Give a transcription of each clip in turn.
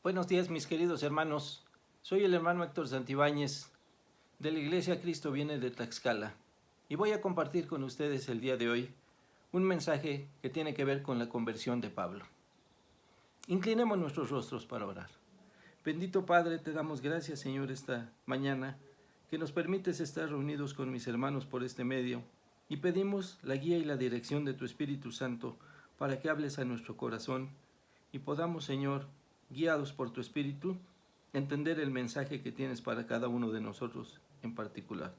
Buenos días, mis queridos hermanos. Soy el hermano Héctor Santibáñez de la Iglesia Cristo Viene de Tlaxcala y voy a compartir con ustedes el día de hoy un mensaje que tiene que ver con la conversión de Pablo. Inclinemos nuestros rostros para orar. Bendito Padre, te damos gracias, Señor, esta mañana que nos permites estar reunidos con mis hermanos por este medio y pedimos la guía y la dirección de tu Espíritu Santo para que hables a nuestro corazón y podamos, Señor, guiados por tu Espíritu, entender el mensaje que tienes para cada uno de nosotros en particular.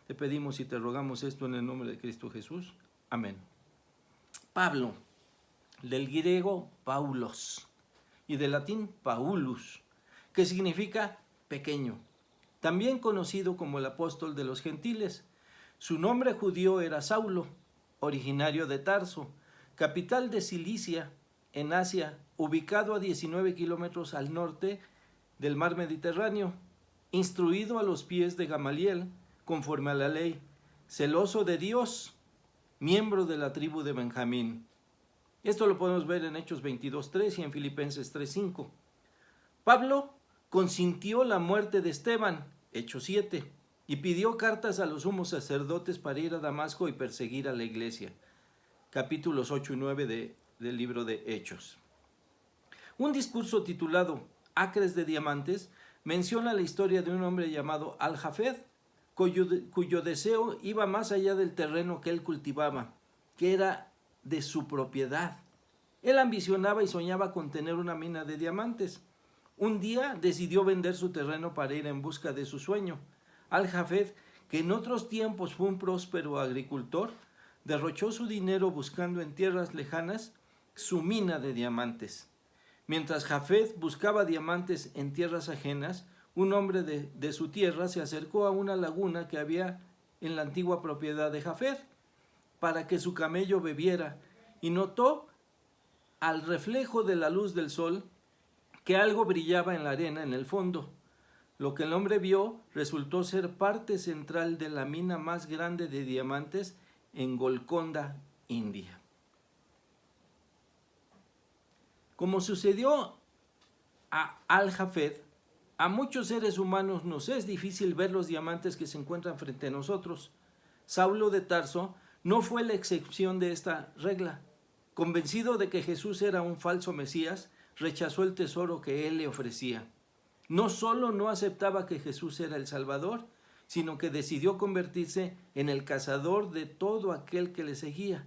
Te pedimos y te rogamos esto en el nombre de Cristo Jesús. Amén. Pablo, del griego Paulos y del latín Paulus, que significa pequeño, también conocido como el apóstol de los gentiles. Su nombre judío era Saulo, originario de Tarso, capital de Cilicia, en Asia, ubicado a 19 kilómetros al norte del mar Mediterráneo, instruido a los pies de Gamaliel, conforme a la ley, celoso de Dios, miembro de la tribu de Benjamín. Esto lo podemos ver en Hechos 22:3 y en Filipenses 3:5. Pablo consintió la muerte de Esteban, Hechos 7, y pidió cartas a los sumos sacerdotes para ir a Damasco y perseguir a la iglesia. Capítulos 8 y 9 del libro de Hechos. Un discurso titulado Acres de Diamantes menciona la historia de un hombre llamado Al-Jafed, cuyo deseo iba más allá del terreno que él cultivaba, que era de su propiedad. Él ambicionaba y soñaba con tener una mina de diamantes. Un día decidió vender su terreno para ir en busca de su sueño. Al-Jafed, que en otros tiempos fue un próspero agricultor, derrochó su dinero buscando en tierras lejanas su mina de diamantes. Mientras Jafed buscaba diamantes en tierras ajenas, un hombre de su tierra se acercó a una laguna que había en la antigua propiedad de Jafed para que su camello bebiera y notó al reflejo de la luz del sol que algo brillaba en la arena en el fondo. Lo que el hombre vio resultó ser parte central de la mina más grande de diamantes en Golconda, India. Como sucedió a Al-Jafed, a muchos seres humanos nos es difícil ver los diamantes que se encuentran frente a nosotros. Saulo de Tarso no fue la excepción de esta regla. Convencido de que Jesús era un falso Mesías, rechazó el tesoro que él le ofrecía. No solo no aceptaba que Jesús era el Salvador, sino que decidió convertirse en el cazador de todo aquel que le seguía,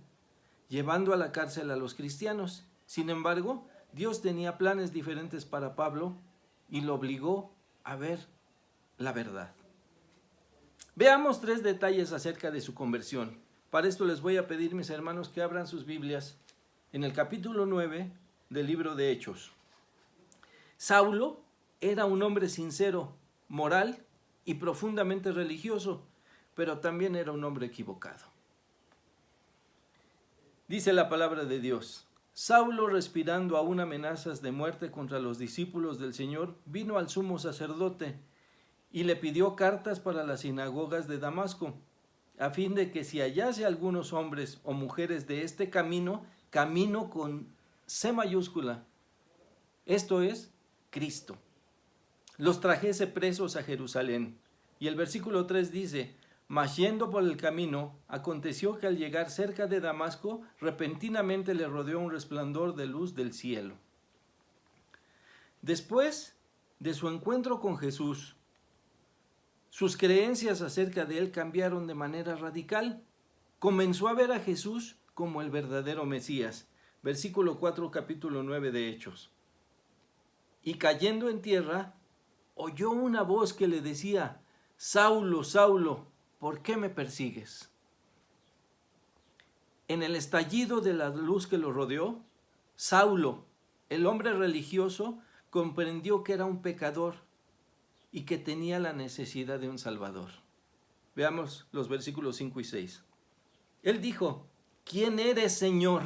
llevando a la cárcel a los cristianos. Sin embargo, Dios tenía planes diferentes para Pablo y lo obligó a ver la verdad. Veamos 3 detalles acerca de su conversión. Para esto les voy a pedir, mis hermanos, que abran sus Biblias en el capítulo 9 del libro de Hechos. Saulo era un hombre sincero, moral y profundamente religioso, pero también era un hombre equivocado. Dice la palabra de Dios: Saulo, respirando aún amenazas de muerte contra los discípulos del Señor, vino al sumo sacerdote y le pidió cartas para las sinagogas de Damasco, a fin de que si hallase algunos hombres o mujeres de este camino con C mayúscula, esto es, Cristo, los trajese presos a Jerusalén. Y el versículo 3 dice: Mas yendo por el camino, aconteció que al llegar cerca de Damasco, repentinamente le rodeó un resplandor de luz del cielo. Después de su encuentro con Jesús, sus creencias acerca de él cambiaron de manera radical. Comenzó a ver a Jesús como el verdadero Mesías. Versículo 4, capítulo 9 de Hechos. Y cayendo en tierra, oyó una voz que le decía: Saulo, Saulo, ¿por qué me persigues? En el estallido de la luz que lo rodeó, Saulo, el hombre religioso, comprendió que era un pecador y que tenía la necesidad de un Salvador. Veamos los versículos 5 y 6. Él dijo: ¿Quién eres, Señor?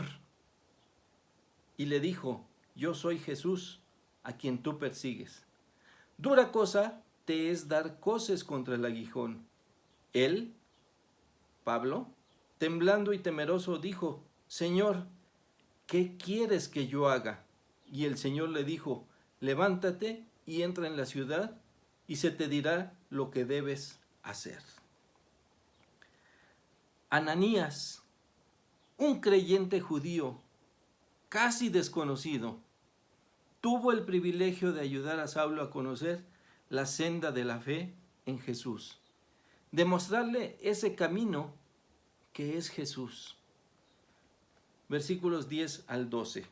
Y le dijo: Yo soy Jesús, a quien tú persigues. Dura cosa te es dar coces contra el aguijón. Él, Pablo, temblando y temeroso, dijo: Señor, ¿qué quieres que yo haga? Y el Señor le dijo: levántate y entra en la ciudad, y se te dirá lo que debes hacer. Ananías, un creyente judío casi desconocido, tuvo el privilegio de ayudar a Saulo a conocer la senda de la fe en Jesús, de mostrarle ese camino que es Jesús. Versículos 10 al 12.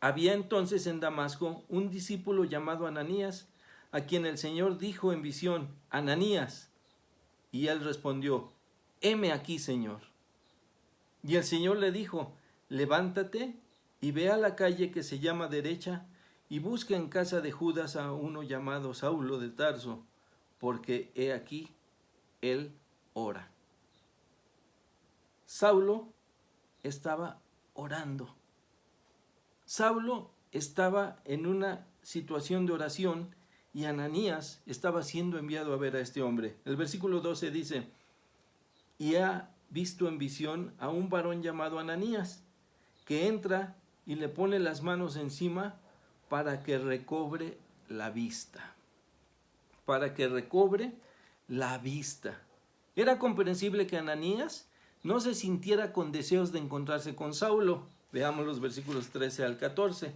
Había entonces en Damasco un discípulo llamado Ananías, a quien el Señor dijo en visión: Ananías. Y él respondió: heme aquí, Señor. Y el Señor le dijo: levántate y ve a la calle que se llama Derecha, y busca en casa de Judas a uno llamado Saulo de Tarso, porque he aquí, él ora. Saulo estaba orando. Saulo estaba en una situación de oración y Ananías estaba siendo enviado a ver a este hombre. El versículo 12 dice: y ha visto en visión a un varón llamado Ananías, que entra y le pone las manos encima para que recobre la vista. Para que recobre la vista. Era comprensible que Ananías no se sintiera con deseos de encontrarse con Saulo. Veamos los versículos 13 al 14.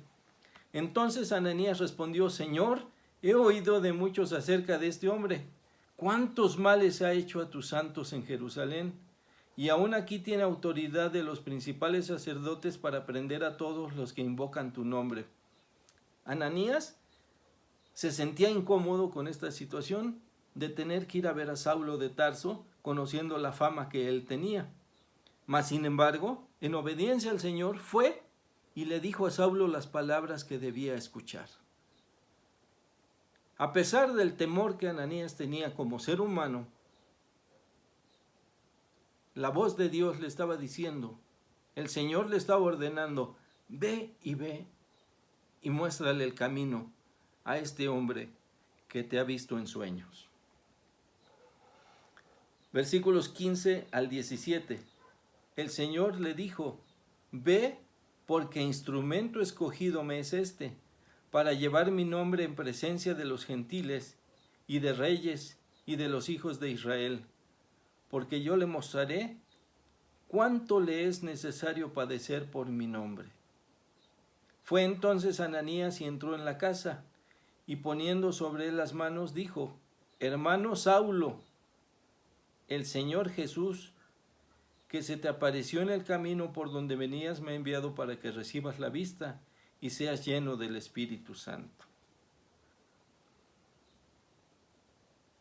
Entonces Ananías respondió: Señor, he oído de muchos acerca de este hombre. ¿Cuántos males ha hecho a tus santos en Jerusalén? Y aún aquí tiene autoridad de los principales sacerdotes para prender a todos los que invocan tu nombre. Ananías se sentía incómodo con esta situación de tener que ir a ver a Saulo de Tarso, conociendo la fama que él tenía. Mas, sin embargo, en obediencia al Señor, fue y le dijo a Saulo las palabras que debía escuchar. A pesar del temor que Ananías tenía como ser humano, la voz de Dios le estaba diciendo, el Señor le estaba ordenando: ve y muéstrale el camino a este hombre que te ha visto en sueños. Versículos 15 al 17. El Señor le dijo: ve, porque instrumento escogido me es este, para llevar mi nombre en presencia de los gentiles y de reyes y de los hijos de Israel, porque yo le mostraré cuánto le es necesario padecer por mi nombre. Fue entonces Ananías y entró en la casa, y poniendo sobre él las manos, dijo: hermano Saulo, el Señor Jesús, que se te apareció en el camino por donde venías, me ha enviado para que recibas la vista y seas lleno del Espíritu Santo.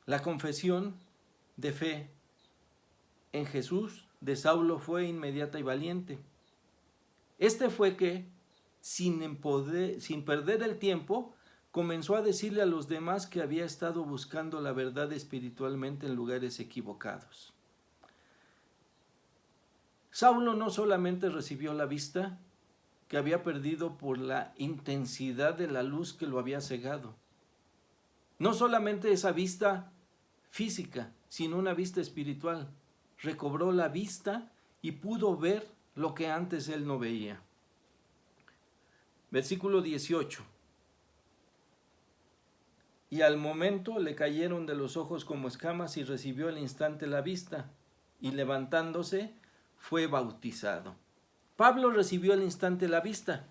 La confesión de fe en Jesús de Saulo fue inmediata y valiente. Este fue que, sin perder el tiempo, comenzó a decirle a los demás que había estado buscando la verdad espiritualmente en lugares equivocados. Saulo no solamente recibió la vista que había perdido por la intensidad de la luz que lo había cegado. No solamente esa vista física, sino una vista espiritual. Recobró la vista y pudo ver lo que antes él no veía. Versículo 18. Y al momento le cayeron de los ojos como escamas y recibió al instante la vista, y levantándose fue bautizado. Pablo recibió al instante la vista.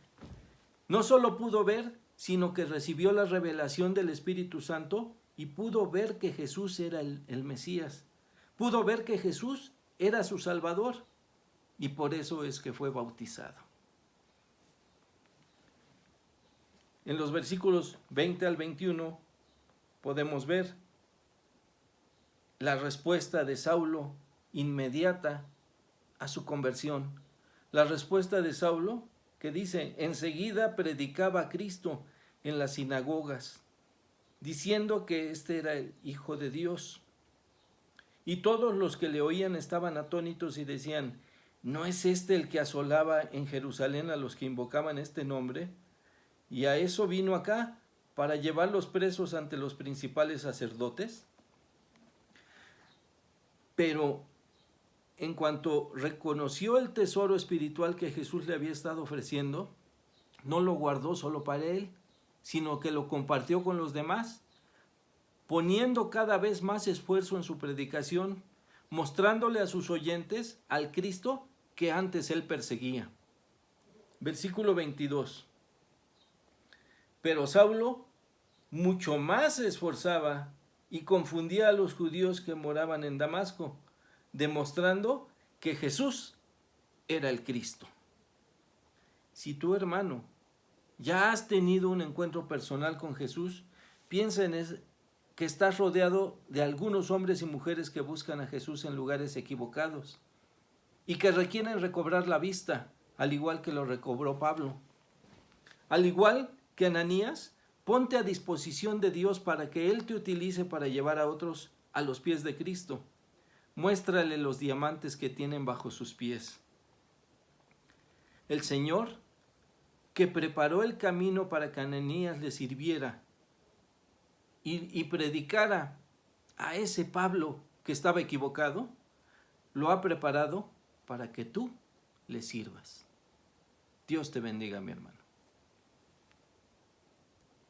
No solo pudo ver, sino que recibió la revelación del Espíritu Santo y pudo ver que Jesús era el Mesías. Pudo ver que Jesús era su Salvador, y por eso es que fue bautizado. En los versículos 20 al 21 podemos ver la respuesta de Saulo inmediata a su conversión. La respuesta de Saulo, que dice: enseguida predicaba a Cristo en las sinagogas, diciendo que este era el Hijo de Dios. Y todos los que le oían estaban atónitos y decían: ¿no es este el que asolaba en Jerusalén a los que invocaban este nombre? Y a eso vino acá, para llevarlos presos ante los principales sacerdotes. Pero en cuanto reconoció el tesoro espiritual que Jesús le había estado ofreciendo, no lo guardó solo para él, sino que lo compartió con los demás, poniendo cada vez más esfuerzo en su predicación, mostrándole a sus oyentes al Cristo que antes él perseguía. Versículo 22. Pero Saulo mucho más se esforzaba y confundía a los judíos que moraban en Damasco, demostrando que Jesús era el Cristo. Si tu hermano ya has tenido un encuentro personal con Jesús, piensa en que estás rodeado de algunos hombres y mujeres que buscan a Jesús en lugares equivocados y que requieren recobrar la vista, al igual que lo recobró Pablo. Al igual que Ananías, ponte a disposición de Dios para que Él te utilice para llevar a otros a los pies de Cristo. Muéstrale los diamantes que tienen bajo sus pies. El Señor, que preparó el camino para que Ananías le sirviera y predicara a ese Pablo que estaba equivocado, lo ha preparado para que tú le sirvas. Dios te bendiga, mi hermano.